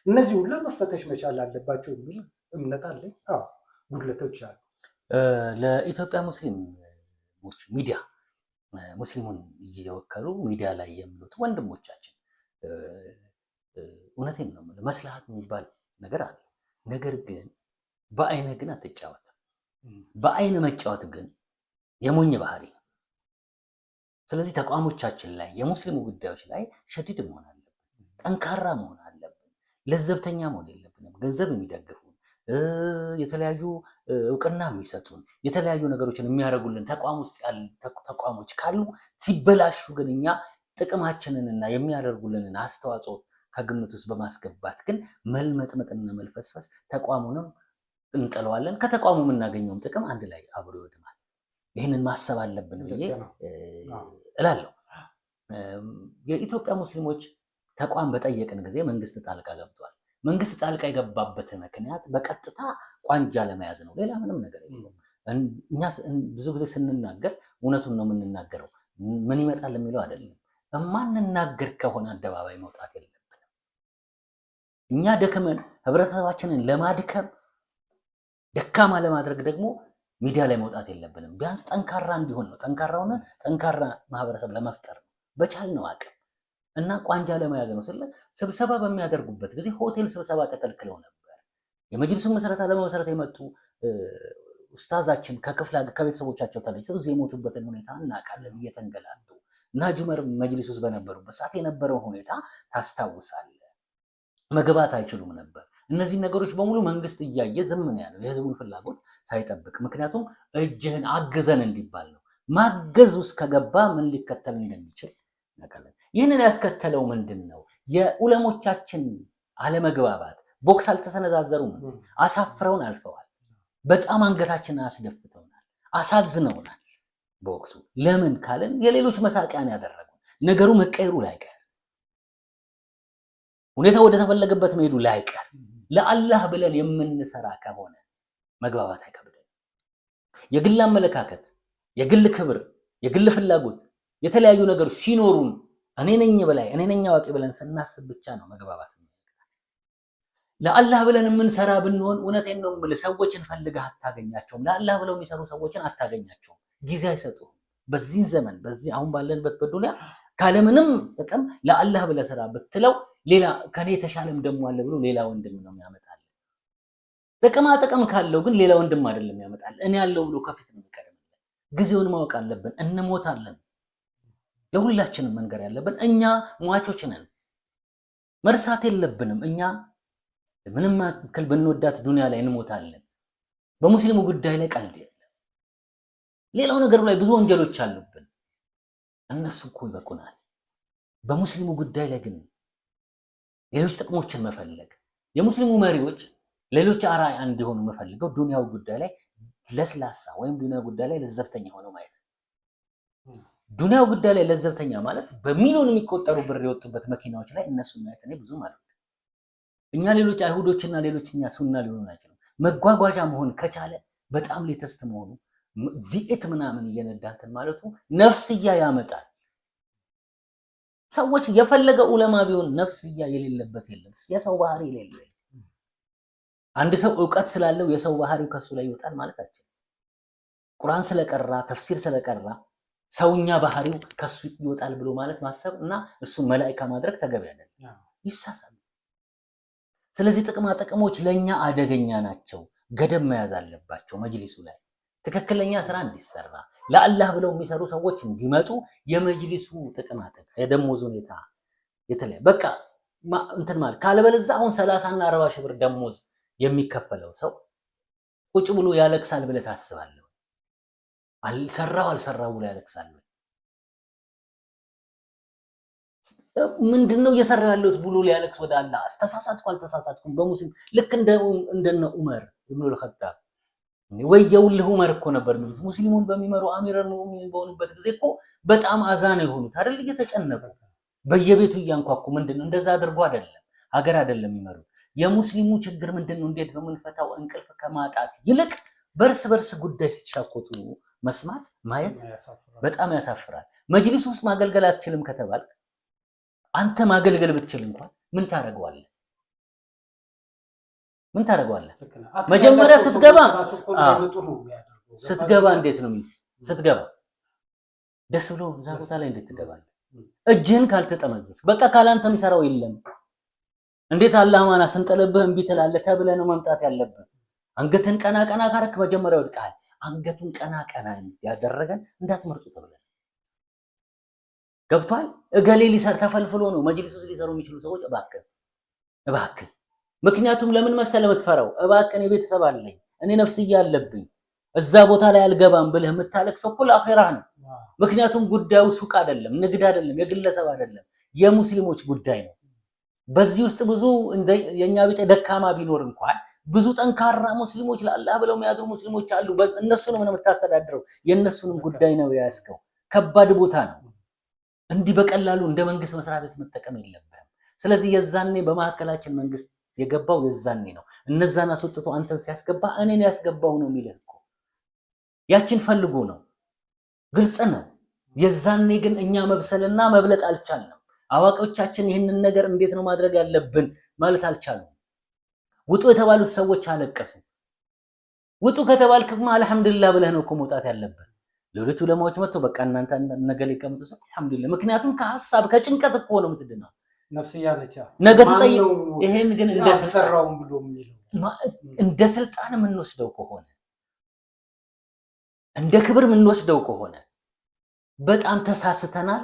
እነዚህ ሁላ መፈተሽ መቻል አለባቸው የሚል እምነት አለኝ። ጉድለቶች አሉ። ለኢትዮጵያ ሙስሊሞች ሚዲያ ሙስሊሙን እየወከሉ ሚዲያ ላይ የሚሉት ወንድሞቻችን እውነቴን ነው የምልህ፣ መስልሃት የሚባል ነገር አለ። ነገር ግን በአይንህ ግን አትጫወት። በአይን መጫወት ግን የሞኝ ባህሪ ነው። ስለዚህ ተቋሞቻችን ላይ የሙስሊሙ ጉዳዮች ላይ ሸዲድ መሆን አለብን፣ ጠንካራ መሆን አለብን። ለዘብተኛ መሆን የለብንም። ገንዘብ የሚደግፉን የተለያዩ እውቅና የሚሰጡን የተለያዩ ነገሮችን የሚያደርጉልን ተቋም ውስጥ ያሉ ተቋሞች ካሉ ሲበላሹ ግን እኛ ጥቅማችንንና የሚያደርጉልንን አስተዋጽኦ ከግምት ውስጥ በማስገባት ግን መልመጥመጥና መልፈስፈስ ተቋሙንም እንጥለዋለን። ከተቋሙ የምናገኘውም ጥቅም አንድ ላይ አብሮ ይወድማል። ይህንን ማሰብ አለብን ብዬ እላለሁ። የኢትዮጵያ ሙስሊሞች ተቋም በጠየቅን ጊዜ መንግስት ጣልቃ ገብቷል። መንግስት ጣልቃ የገባበት ምክንያት በቀጥታ ቋንጃ ለመያዝ ነው። ሌላ ምንም ነገር የለውም። እኛ ብዙ ጊዜ ስንናገር እውነቱን ነው የምንናገረው። ምን ይመጣል የሚለው አይደለም። እማንናገር ከሆነ አደባባይ መውጣት የለብንም። እኛ ደክመን ህብረተሰባችንን ለማድከም ደካማ ለማድረግ ደግሞ ሚዲያ ላይ መውጣት የለብንም። ቢያንስ ጠንካራ እንዲሆን ነው። ጠንካራውን ጠንካራ ማህበረሰብ ለመፍጠር ነው በቻልነው አቅም እና ቋንጃ ለመያዝ ነው። ስብሰባ በሚያደርጉበት ጊዜ ሆቴል ስብሰባ ተከልክለው ነበር። የመጅልሱን መሰረታ ለመመሰረት የመጡ ኡስታዛችን ከቤተሰቦቻቸው ተለይተው እዚህ የሞቱበትን ሁኔታ እናውቃለን። እየተንገላቱ እና ጁመር መጅሊስ ውስጥ በነበሩበት ሰዓት የነበረውን ሁኔታ ታስታውሳለህ። መግባት አይችሉም ነበር። እነዚህ ነገሮች በሙሉ መንግስት እያየ ዝም ነው ያለው፣ የህዝቡን ፍላጎት ሳይጠብቅ። ምክንያቱም እጅህን አግዘን እንዲባል ነው። ማገዝ ውስጥ ከገባ ምን ሊከተል እንደሚችል እናውቃለን። ይህንን ያስከተለው ምንድን ነው? የዑለሞቻችን አለመግባባት። ቦክስ አልተሰነዛዘሩም፣ አሳፍረውን አልፈዋል። በጣም አንገታችንን አስደፍተውናል፣ አሳዝነውናል። በወቅቱ ለምን ካለን የሌሎች መሳቂያን ያደረጉ ነገሩ መቀየሩ ላይቀር፣ ሁኔታ ወደ ተፈለገበት መሄዱ ላይቀር ለአላህ ብለን የምንሰራ ከሆነ መግባባት አይከብድም። የግል አመለካከት፣ የግል ክብር፣ የግል ፍላጎት፣ የተለያዩ ነገሮች ሲኖሩን እኔ ነኝ በላይ እኔ ነኝ አዋቂ ብለን ስናስብ ብቻ ነው መግባባት። ለአላህ ብለን የምንሰራ ብንሆን እውነቴን ነው የምልህ፣ ሰዎችን ፈልገህ አታገኛቸውም። ለአላህ ብለው የሚሰሩ ሰዎችን አታገኛቸውም። ጊዜ አይሰጡም። በዚህ ዘመን በዚህ አሁን ባለንበት በዱንያ ካለምንም ጥቅም ለአላህ ብለህ ስራ ብትለው ሌላ ከኔ የተሻለም ደሞ አለ ብሎ ሌላ ወንድም ነው የሚያመጣል። ጥቅም ካለው ግን ሌላ ወንድም አይደለም ያመጣል። እኔ ያለው ብሎ ከፊት ነው የሚቀድምልን። ጊዜውን ማወቅ አለብን። እንሞታለን። ለሁላችንም መንገር ያለብን እኛ ሟቾች ነን። መርሳት የለብንም። እኛ ምንም ያክል ብንወዳት ዱንያ ላይ እንሞታለን። በሙስሊሙ ጉዳይ ላይ ቀልድ የለም። ሌላው ነገር ላይ ብዙ ወንጀሎች አሉብን፣ እነሱ እኮ ይበቁናል። በሙስሊሙ ጉዳይ ላይ ግን ሌሎች ጥቅሞችን መፈለግ፣ የሙስሊሙ መሪዎች ሌሎች አርአያ እንዲሆኑ መፈልገው ዱንያው ጉዳይ ላይ ለስላሳ ወይም ዱንያው ጉዳይ ላይ ለዘብተኛ ሆነው ማየት። ዱንያው ጉዳይ ላይ ለዘብተኛ ማለት በሚሊዮን የሚቆጠሩ ብር የወጡበት መኪናዎች ላይ እነሱ ማየት እኔ ብዙ ማለት እኛ ሌሎች አይሁዶችና ሌሎችኛ ሱና ሊሆኑ አይችልም። መጓጓዣ መሆን ከቻለ በጣም ሌተስት መሆኑ ቪኤት ምናምን እየነዳትን ማለቱ ነፍስያ ያመጣል። ሰዎች የፈለገ ዑለማ ቢሆን ነፍስያ የሌለበት የለም። የሰው ባህሪ የሌለ አንድ ሰው ዕውቀት ስላለው የሰው ባህሪው ከሱ ላይ ይወጣል ማለት አይደለም። ቁርአን ስለቀራ ተፍሲር ስለቀራ ሰውኛ ባህሪው ከሱ ይወጣል ብሎ ማለት ማሰብ እና እሱን መላእክት ማድረግ ተገቢ አይደለም፣ ይሳሳል። ስለዚህ ጥቅማ ጥቅሞች ለኛ አደገኛ ናቸው፣ ገደብ መያዝ አለባቸው። መጅሊሱ ላይ ትክክለኛ ስራ እንዲሰራ ለአላህ ብለው የሚሰሩ ሰዎች እንዲመጡ የመጅሊሱ ጥቅማ ጥቅም የደሞዝ ሁኔታ የተለየ በቃ እንትን ማለት ካለበለዚያ አሁን 30 እና 40 ሺህ ብር ደሞዝ የሚከፈለው ሰው ቁጭ ብሎ ያለቅሳል ብለህ ታስባለህ? አልሰራው ብሎ ያለቅሳል? ምንድነው እየሰራ ያለው ብሎ ሊያለቅስ ወደ አላህ አልተሳሳትኩም በሙስሊም ልክ እንደነ ዑመር ኢብኑ አልኸጣብ ወየውልህ ዑመር እኮ ነበር የሚሉት ሙስሊሙን በሚመሩ አሚረል ሙእሚኒን በሆኑበት ጊዜ እኮ በጣም አዛ ነው የሆኑት አይደል? እየተጨነቁ በየቤቱ እያንኳኩ ምንድነው እንደዛ አድርጎ አይደለም ሀገር አይደለም የሚመሩት። የሙስሊሙ ችግር ምንድነው? እንዴት ነው የምንፈታው? እንቅልፍ ከማጣት ይልቅ በርስ ጉዳይ ሲቻኮቱ መስማት ማየት በጣም ያሳፍራል። መጅሊስ ውስጥ ማገልገል አትችልም ከተባል አንተ ማገልገል ብትችል እንኳን ምን ታደርገዋለህ? መጀመሪያ ስትገባ እንዴት ነው ስትገባ ደስ ብሎ እዛ ቦታ ላይ እንዴት ትገባለህ? እጅህን ካልተጠመዘዝክ በቃ ካላንተ የሚሰራው የለም። እንዴት አላህ ማና ስንጠለብህ እምቢ ትላለህ ተብለህ ነው መምጣት ያለብህ። አንገትን ቀና ካረክ መጀመሪያ ወድቀሃል። አንገቱን ቀና ያደረገን እንዳትመርጡ ተብለህ ገብቷል። እገሌ ሊሰር ተፈልፍሎ ነው መጅሊስ ውስጥ ሊሰሩ የሚችሉ ሰዎች እባክህ ምክንያቱም ለምን መሰለ የምትፈራው? እባክህ ቤተሰብ አለኝ እኔ ነፍስያ አለብኝ እዛ ቦታ ላይ አልገባም ብለህ የምታለቅሰው እኮ ለአኺራ ነው። ምክንያቱም ጉዳዩ ሱቅ አይደለም፣ ንግድ አይደለም፣ የግለሰብ አይደለም፣ የሙስሊሞች ጉዳይ ነው። በዚህ ውስጥ ብዙ የኛ ቢጤ ደካማ ቢኖር እንኳን ብዙ ጠንካራ ሙስሊሞች ለአላህ ብለው የሚያድሩ ሙስሊሞች አሉ። እነሱንም ነው የምታስተዳድረው፣ የነሱንም ጉዳይ ነው ያስከው። ከባድ ቦታ ነው። እንዲህ በቀላሉ እንደ መንግስት መስሪያ ቤት መጠቀም የለብህም። ስለዚህ የዛኔ በመካከላችን መንግስት የገባው የዛኔ ነው። እነዛን አስወጥቶ አንተን ሲያስገባ እኔን ያስገባው ነው የሚልህ እኮ ያችን ፈልጎ ነው። ግልጽ ነው። የዛኔ ግን እኛ መብሰልና መብለጥ አልቻልንም። አዋቂዎቻችን ይህንን ነገር እንዴት ነው ማድረግ ያለብን ማለት አልቻሉም። ውጡ የተባሉት ሰዎች አለቀሱ። ውጡ ከተባልክማ አልሐምዱሊላህ ብለህ ነው እኮ መውጣት ያለብን። ሌሎቹ ዑለማዎች መጥተው በቃ እናንተ ነገ ሊቀምጡ ሰው አልሐምዱሊላህ። ምክንያቱም ከሐሳብ ከጭንቀት እኮ ነው የምትድነው። ነፍስያ ነቻ ነገ ተጠይቅ። ይሄን ግን እንደ ስልጣን የምንወስደው ከሆነ እንደ ክብር የምንወስደው ከሆነ በጣም ተሳስተናል።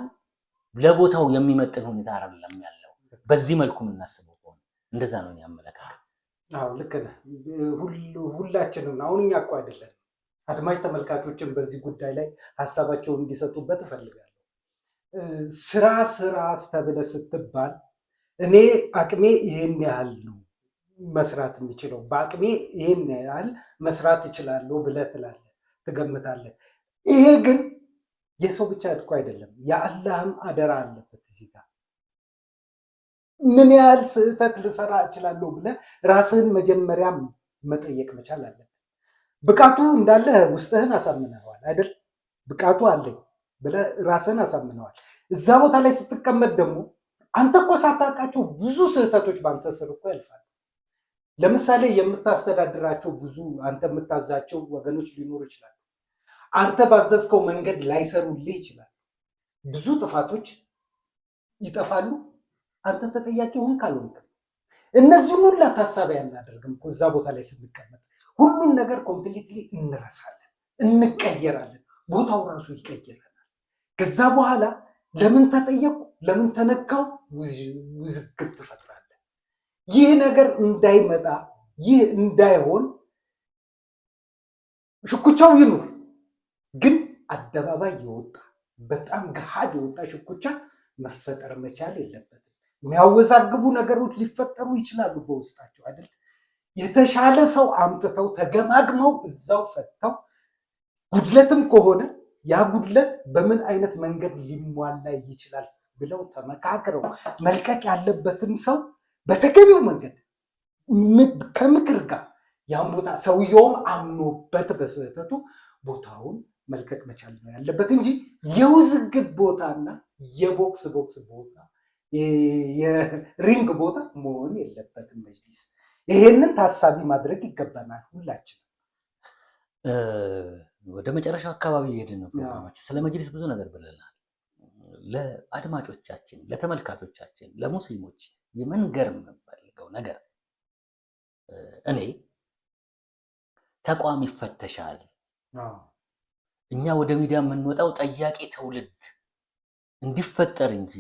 ለቦታው የሚመጥን ሁኔታ አይደለም ያለው። በዚህ መልኩ የምናስበው ከሆነ እንደዛ ነው ያመለካከት። አዎ ልክ ነህ። ሁላችንም አሁን እኛ እኮ አይደለም አድማጭ ተመልካቾችን በዚህ ጉዳይ ላይ ሀሳባቸውን እንዲሰጡበት እፈልጋለሁ። ስራ ተብለህ ስትባል እኔ አቅሜ ይሄን ያህል ነው መስራት የሚችለው፣ በአቅሜ ይሄን ያህል መስራት እችላለሁ ብለህ ትላለህ፣ ትገምታለህ። ይሄ ግን የሰው ብቻ እኮ አይደለም፣ የአላህም አደራ አለበት እዚህ ጋር። ምን ያህል ስህተት ልሰራ እችላለሁ ብለህ ራስህን መጀመሪያም መጠየቅ መቻል አለበት። ብቃቱ እንዳለ ውስጥህን አሳምነዋል አይደል? ብቃቱ አለኝ ብለህ ራስህን አሳምነዋል። እዛ ቦታ ላይ ስትቀመጥ ደግሞ አንተ እኮ ሳታውቃቸው ብዙ ስህተቶች በአንተ ስር እኮ ያልፋል። ለምሳሌ የምታስተዳድራቸው ብዙ አንተ የምታዛቸው ወገኖች ሊኖሩ ይችላሉ። አንተ ባዘዝከው መንገድ ላይሰሩልህ ይችላል። ብዙ ጥፋቶች ይጠፋሉ። አንተ ተጠያቂ ሆንክ አልሆንክም፣ እነዚህን ሁላ ታሳቢ አናደርግም እኮ እዛ ቦታ ላይ ስንቀመጥ። ሁሉን ነገር ኮምፕሊትሊ እንረሳለን፣ እንቀየራለን። ቦታው ራሱ ይቀየረናል። ከዛ በኋላ ለምን ተጠየቁ፣ ለምን ተነካው ውዝግብ ትፈጥራለህ። ይህ ነገር እንዳይመጣ፣ ይህ እንዳይሆን ሽኩቻው ይኑር፣ ግን አደባባይ የወጣ በጣም ገሃድ የወጣ ሽኩቻ መፈጠር መቻል የለበትም። የሚያወዛግቡ ነገሮች ሊፈጠሩ ይችላሉ በውስጣቸው አይደል? የተሻለ ሰው አምጥተው ተገማግመው እዛው ፈተው ጉድለትም ከሆነ ያ ጉድለት በምን አይነት መንገድ ሊሟላ ይችላል ብለው ተመካክረው መልቀቅ ያለበትም ሰው በተገቢው መንገድ ከምክር ጋር ያን ቦታ ሰውየውም አምኖበት በስህተቱ ቦታውን መልቀቅ መቻል ነው ያለበት እንጂ የውዝግብ ቦታና የቦክስ ቦታ የሪንግ ቦታ መሆን የለበትም መጅሊስ። ይሄንን ታሳቢ ማድረግ ይገባናል ሁላችን። ወደ መጨረሻው አካባቢ እየሄድን ነው ፕሮግራማችን። ስለ መጅሊስ ብዙ ነገር ብለናል። ለአድማጮቻችን፣ ለተመልካቾቻችን፣ ለሙስሊሞች የመንገር የምንፈልገው ነገር እኔ ተቋም ይፈተሻል። እኛ ወደ ሚዲያ የምንወጣው ጠያቂ ትውልድ እንዲፈጠር እንጂ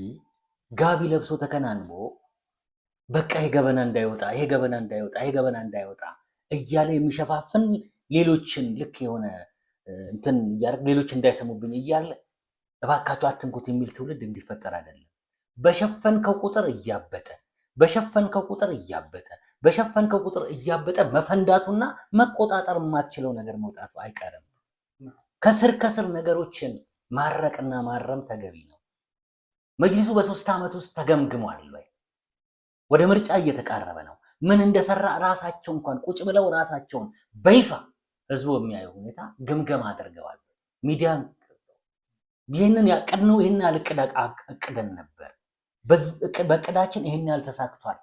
ጋቢ ለብሶ ተከናንቦ በቃ ይሄ ገበና እንዳይወጣ፣ ይሄ ገበና እንዳይወጣ፣ ይሄ ገበና እንዳይወጣ እያለ የሚሸፋፍን ሌሎችን ልክ የሆነ እንትን እያደረግ ሌሎች እንዳይሰሙብኝ እያለ እባካቸው አትንኩት የሚል ትውልድ እንዲፈጠር አይደለም። በሸፈንከው ቁጥር እያበጠ በሸፈንከው ቁጥር እያበጠ በሸፈንከው ቁጥር እያበጠ መፈንዳቱና መቆጣጠር የማትችለው ነገር መውጣቱ አይቀርም። ከስር ከስር ነገሮችን ማረቅና ማረም ተገቢ ነው። መጅሊሱ በ3 ዓመት ውስጥ ተገምግሟል ወይ? ወደ ምርጫ እየተቃረበ ነው። ምን እንደሰራ ራሳቸው እንኳን ቁጭ ብለው ራሳቸውን በይፋ ህዝቡ የሚያየው ሁኔታ ግምገማ አድርገዋል። ሚዲያን ይህንን ያቀድነው ይህን ያህል እቅደን ነበር፣ በእቅዳችን ይህን ያህል ተሳክቷል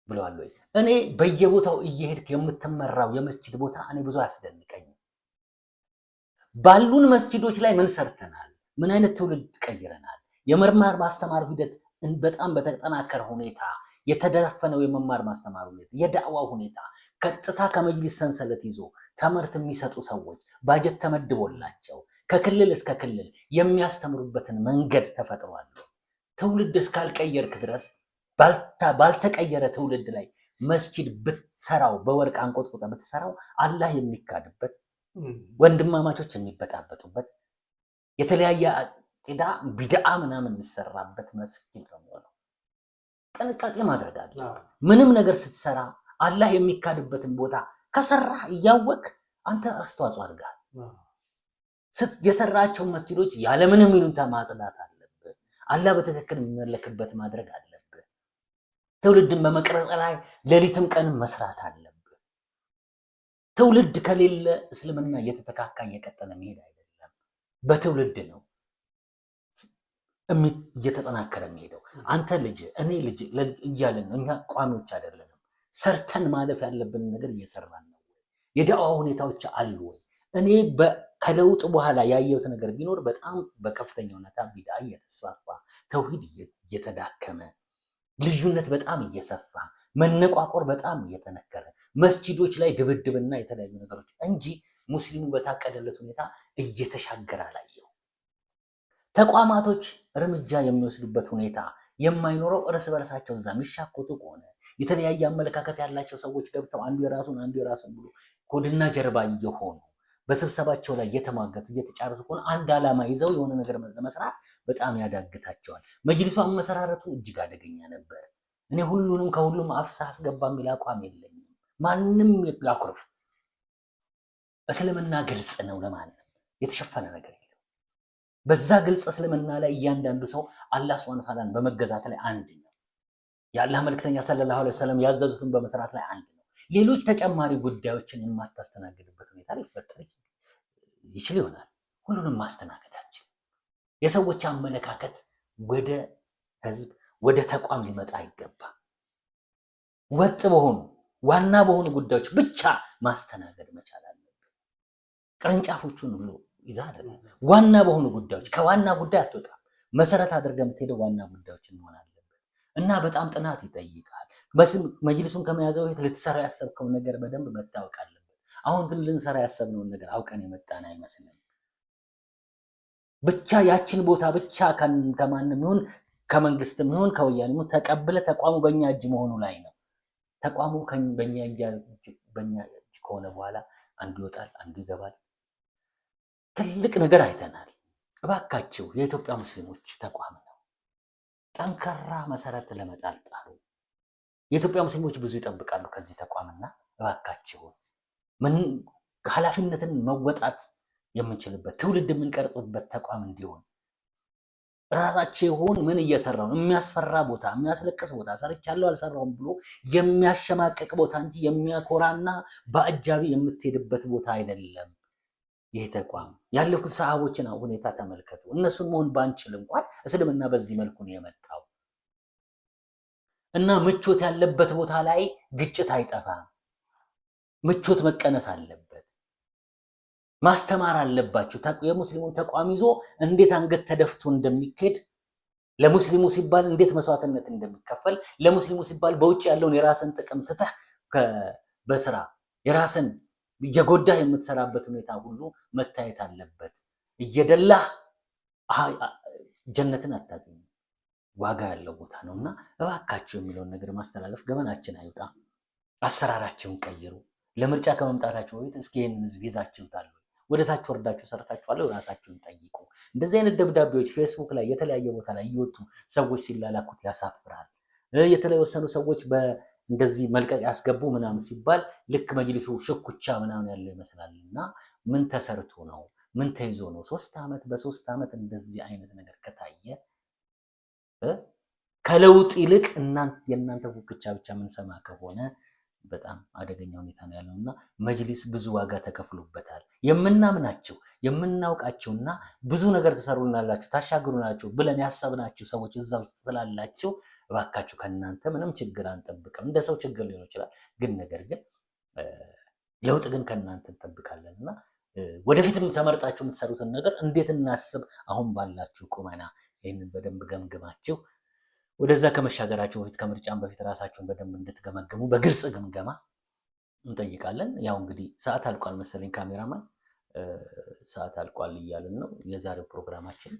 ብለዋል ወይ? እኔ በየቦታው እየሄድክ የምትመራው የመስጂድ ቦታ እኔ ብዙ አያስደንቀኝም። ባሉን መስጂዶች ላይ ምን ሰርተናል? ምን አይነት ትውልድ ቀይረናል? የመማር ማስተማር ሂደት በጣም በተጠናከረ ሁኔታ የተደፈነው የመማር ማስተማር ሁኔታ፣ የዳዕዋው ሁኔታ ቀጥታ ከመጅሊስ ሰንሰለት ይዞ ትምህርት የሚሰጡ ሰዎች ባጀት ተመድቦላቸው ከክልል እስከ ክልል የሚያስተምሩበትን መንገድ ተፈጥሯል። ትውልድ እስካልቀየርክ ድረስ ባልተቀየረ ትውልድ ላይ መስጂድ ብትሰራው በወርቅ አንቆጥቁጠ ብትሰራው አላህ የሚካድበት፣ ወንድማማቾች የሚበጣበጡበት፣ የተለያየ አቂዳ ቢድዓ ምናምን የሚሰራበት መስጂድ ነው የሚሆነው። ጥንቃቄ ማድረግ አለ። ምንም ነገር ስትሰራ አላህ የሚካድበትን ቦታ ከሰራህ እያወቅ አንተ አስተዋጽኦ አድርገሃል። የሰራቸውን መስጂዶች ያለምንም ይሉንታ ማጽዳት አለብህ። አላህ በትክክል የሚመለክበት ማድረግ አለብህ። ትውልድን በመቅረጽ ላይ ሌሊትም ቀንም መስራት አለብህ። ትውልድ ከሌለ እስልምና እየተተካካ እየቀጠለ መሄድ አይደለም፣ በትውልድ ነው እየተጠናከረ የሚሄደው። አንተ ልጅ እኔ ልጅ እያለን ነው። እኛ ቋሚዎች አይደለንም። ሰርተን ማለፍ ያለብን ነገር እየሰራን ነው። የዳዋ ሁኔታዎች አሉ ወይ? እኔ ከለውጥ በኋላ ያየሁት ነገር ቢኖር በጣም በከፍተኛ ሁኔታ ቢድዓ እየተስፋፋ፣ ተውሂድ እየተዳከመ፣ ልዩነት በጣም እየሰፋ፣ መነቋቆር በጣም እየተነከረ፣ መስጂዶች ላይ ድብድብና የተለያዩ ነገሮች እንጂ ሙስሊሙ በታቀደለት ሁኔታ እየተሻገረ አላየሁ። ተቋማቶች እርምጃ የሚወስዱበት ሁኔታ የማይኖረው እርስ በርሳቸው እዛ የሚሻኮቱ ከሆነ የተለያየ አመለካከት ያላቸው ሰዎች ገብተው አንዱ የራሱን ብሎ ሆድና ጀርባ እየሆኑ በስብሰባቸው ላይ እየተሟገቱ እየተጫረሱ ከሆነ አንድ ዓላማ ይዘው የሆነ ነገር ለመስራት በጣም ያዳግታቸዋል። መጅሊሱ አመሰራረቱ እጅግ አደገኛ ነበር። እኔ ሁሉንም ከሁሉም አፍሳ አስገባ የሚል አቋም የለኝም። ማንም ያኩርፍ፣ እስልምና ግልጽ ነው። ለማንም የተሸፈነ ነገር የለም። በዛ ግልጽ እስልምና ላይ እያንዳንዱ ሰው አላህ ሱብሓነሁ ወተዓላን በመገዛት ላይ አንድ ነው። የአላህ መልክተኛ ሰለላሁ ዐለይሂ ወሰለም ያዘዙትን በመስራት ላይ አንድ ነው። ሌሎች ተጨማሪ ጉዳዮችን የማታስተናግድበት ሁኔታ ሊፈጠር ይችል ይሆናል። ሁሉንም ማስተናገዳችን የሰዎች አመለካከት ወደ ህዝብ ወደ ተቋም ሊመጣ አይገባም። ወጥ በሆኑ ዋና በሆኑ ጉዳዮች ብቻ ማስተናገድ መቻል አለብን። ቅርንጫፎቹን ብሎ ይዛ አይደለም። ዋና በሆኑ ጉዳዮች ከዋና ጉዳይ አትወጣም። መሰረት አድርገህ የምትሄደው ዋና ጉዳዮችን መሆን አለበት እና በጣም ጥናት ይጠይቃል። መጅልሱን ከመያዘው በፊት ልትሰራ ያሰብከውን ነገር በደንብ መታወቅ አለበት። አሁን ግን ልንሰራ ያሰብነውን ነገር አውቀን የመጣን አይመስልም። ብቻ ያችን ቦታ ብቻ ከማንም ይሁን ከመንግስትም ይሁን ከወያኔ ይሁን ተቀብለ ተቋሙ በእኛ እጅ መሆኑ ላይ ነው። ተቋሙ በእኛ እጅ ከሆነ በኋላ አንዱ ይወጣል፣ አንዱ ይገባል። ትልቅ ነገር አይተናል። እባካችሁ የኢትዮጵያ ሙስሊሞች ተቋም ነው። ጠንካራ መሰረት ለመጣል ጣሩ። የኢትዮጵያ ሙስሊሞች ብዙ ይጠብቃሉ ከዚህ ተቋምና እባካችሁ ኃላፊነትን መወጣት የምንችልበት ትውልድ የምንቀርጽበት ተቋም እንዲሆን ራሳችሁን ምን እየሰራው ነው? የሚያስፈራ ቦታ፣ የሚያስለቅስ ቦታ፣ ሰርቻለሁ አልሰራውም ብሎ የሚያሸማቀቅ ቦታ እንጂ የሚያኮራና በአጃቢ የምትሄድበት ቦታ አይደለም። ይህ ተቋም ያለፉት ሰሃቦችን ሁኔታ ተመልከቱ። እነሱን መሆን ባንችል እንኳን እስልምና በዚህ መልኩ ነው የመጣው እና ምቾት ያለበት ቦታ ላይ ግጭት አይጠፋም። ምቾት መቀነስ አለበት። ማስተማር አለባችሁ። የሙስሊሙን ተቋም ይዞ እንዴት አንገት ተደፍቶ እንደሚካሄድ፣ ለሙስሊሙ ሲባል እንዴት መስዋዕትነት እንደሚከፈል፣ ለሙስሊሙ ሲባል በውጭ ያለውን የራስን ጥቅም ትተህ በስራ የራስን እየጎዳህ የምትሰራበት ሁኔታ ሁሉ መታየት አለበት። እየደላህ ጀነትን አታገኝም። ዋጋ ያለው ቦታ ነውና እባካችሁ የሚለውን ነገር ማስተላለፍ፣ ገመናችን አይውጣ። አሰራራችሁን ቀይሩ። ለምርጫ ከመምጣታችሁ በፊት እስኪ ይህንን ህዝብ ይዛችሁታል፣ ወደ ታች ወርዳችሁ ሰርታችኋል፣ ራሳችሁን ጠይቁ። እንደዚህ አይነት ደብዳቤዎች ፌስቡክ ላይ የተለያየ ቦታ ላይ እየወጡ ሰዎች ሲላላኩት ያሳፍራል። የተወሰኑ ሰዎች እንደዚህ መልቀቅ ያስገቡ ምናምን ሲባል ልክ መጅሊሱ ሽኩቻ ምናምን ያለው ይመስላል። እና ምን ተሰርቶ ነው? ምን ተይዞ ነው? 3 ዓመት በ3 ዓመት እንደዚህ አይነት ነገር ከታየ ከለውጥ ይልቅ የእናንተ ፉክቻ ብቻ የምንሰማ ከሆነ በጣም አደገኛ ሁኔታ ነው ያለው እና መጅሊስ ብዙ ዋጋ ተከፍሎበታል። የምናምናቸው የምናውቃቸውና ብዙ ነገር ትሰሩናላችሁ ታሻግሩናላችሁ ብለን ያሰብናቸው ሰዎች እዛው ስላላችሁ እባካችሁ ከእናንተ ምንም ችግር አንጠብቅም። እንደ ሰው ችግር ሊሆን ይችላል፣ ግን ነገር ግን ለውጥ ግን ከእናንተ እንጠብቃለን እና ወደፊትም ተመርጣችሁ የምትሰሩትን ነገር እንዴት እናስብ። አሁን ባላችሁ ቁመና ይህንን በደንብ ገምግማችሁ ወደዛ ከመሻገራችሁ በፊት ከምርጫም በፊት ራሳችሁን በደንብ እንድትገመገሙ በግልጽ ግምገማ እንጠይቃለን። ያው እንግዲህ ሰዓት አልቋል መሰለኝ፣ ካሜራማን ሰዓት አልቋል እያልን ነው። የዛሬው ፕሮግራማችን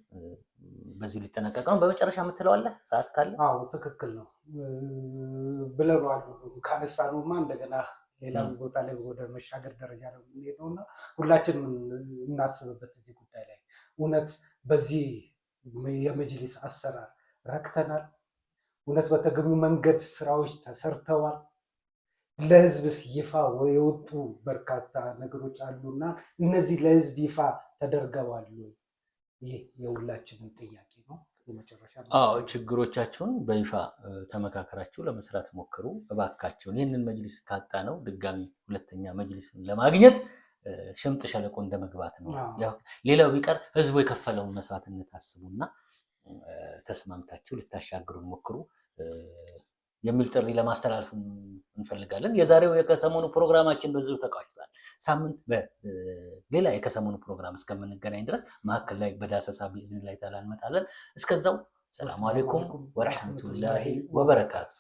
በዚህ ሊጠናቀቅ ነው። በመጨረሻ የምትለዋለህ ሰዓት ካለ? አዎ ትክክል ነው ብለዋል። ካነሳኑማ እንደገና ሌላ ቦታ ላይ ወደ መሻገር ደረጃ ነው የምንሄደው እና ሁላችንም እናስብበት እዚህ ጉዳይ ላይ። እውነት በዚህ የመጅሊስ አሰራር ረክተናል? እውነት በተገቢው መንገድ ስራዎች ተሰርተዋል? ለህዝብስ ይፋ የወጡ በርካታ ነገሮች አሉና እነዚህ ለህዝብ ይፋ ተደርገዋል ወይ? ይህ የሁላችንም ጥያቄ ነው። የመጨረሻ ችግሮቻችሁን በይፋ ተመካከራችሁ ለመስራት ሞክሩ እባካችሁን። ይህንን መጅሊስ ካጣ ነው ድጋሚ ሁለተኛ መጅሊስን ለማግኘት ሽምጥ ሸለቆ እንደመግባት ነው። ሌላው ቢቀር ህዝቡ የከፈለውን መስዋዕትነት አስቡና ተስማምታችሁ ልታሻግሩን ሞክሩ የሚል ጥሪ ለማስተላለፍ እንፈልጋለን። የዛሬው የከሰሞኑ ፕሮግራማችን በዚሁ ተቋጭቷል። ሳምንት በሌላ የከሰሞኑ ፕሮግራም እስከምንገናኝ ድረስ መካከል ላይ በዳሰሳ ቢዝኒላህ ተዓላ እንመጣለን። እስከዛው ሰላም አለይኩም ወራህመቱላሂ ወበረካቱ።